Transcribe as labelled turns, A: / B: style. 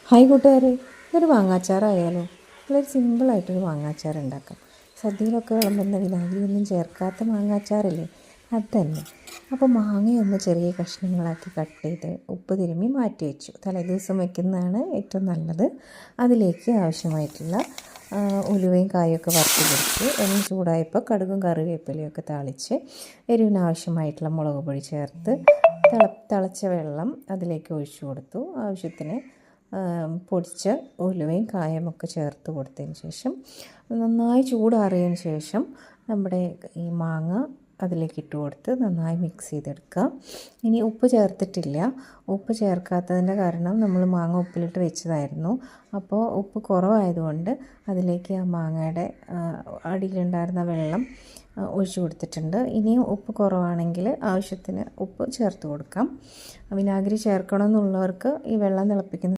A: Hi കൂട്ടുകാരെ, ഇതൊരു മാങ്ങാച്ചാറായാലോ? വളരെ സിമ്പിളായിട്ടൊരു മാങ്ങാച്ചാർ ഉണ്ടാക്കാം. സദ്യയിലൊക്കെ വിളമ്പുന്ന വിനാഗിരിയൊന്നും ചേർക്കാത്ത മാങ്ങാച്ചാറില്ലേ, അത് തന്നെ. അപ്പോൾ മാങ്ങയൊന്ന് ചെറിയ കഷ്ണങ്ങളാക്കി കട്ട് ചെയ്ത് ഉപ്പ് തിരുമ്മി മാറ്റി വെച്ചു. തലേദിവസം വയ്ക്കുന്നതാണ് ഏറ്റവും നല്ലത്. അതിലേക്ക് ആവശ്യമായിട്ടുള്ള ഉലുവയും കായൊക്കെ വറുത്ത് കൊടുത്ത് എണ്ണ ചൂടായപ്പോൾ കടുകും കറിവേപ്പിലയൊക്കെ താളിച്ച് എരിവിനാവശ്യമായിട്ടുള്ള മുളക് പൊടി ചേർത്ത് തിളച്ച വെള്ളം അതിലേക്ക് ഒഴിച്ചു കൊടുത്തു. ആവശ്യത്തിന് പൊടിച്ച ഉലുവയും കായമൊക്കെ ചേർത്ത് കൊടുത്തതിന് ശേഷം നന്നായി ചൂടാറിയതിന് ശേഷം നമ്മുടെ ഈ മാങ്ങ അതിലേക്ക് ഇട്ട് കൊടുത്ത് നന്നായി മിക്സ് ചെയ്തെടുക്കുക. ഇനി ഉപ്പ് ചേർത്തിട്ടില്ല. ഉപ്പ് ചേർക്കാത്തതിൻ്റെ കാരണം നമ്മൾ മാങ്ങ ഉപ്പിലിട്ട് വെച്ചതായിരുന്നു. അപ്പോൾ ഉപ്പ് കുറവായതുകൊണ്ട് അതിലേക്ക് ആ മാങ്ങയുടെ അടിയിലുണ്ടായിരുന്ന വെള്ളം ഒഴിച്ചു കൊടുത്തിട്ടുണ്ട്. ഇനിയും ഉപ്പ് കുറവാണെങ്കിൽ ആവശ്യത്തിന് ഉപ്പ് ചേർത്ത് കൊടുക്കാം. വിനാഗിരി ചേർക്കണമെന്നുള്ളവർക്ക് ഈ വെള്ളം തിളപ്പിക്കുന്ന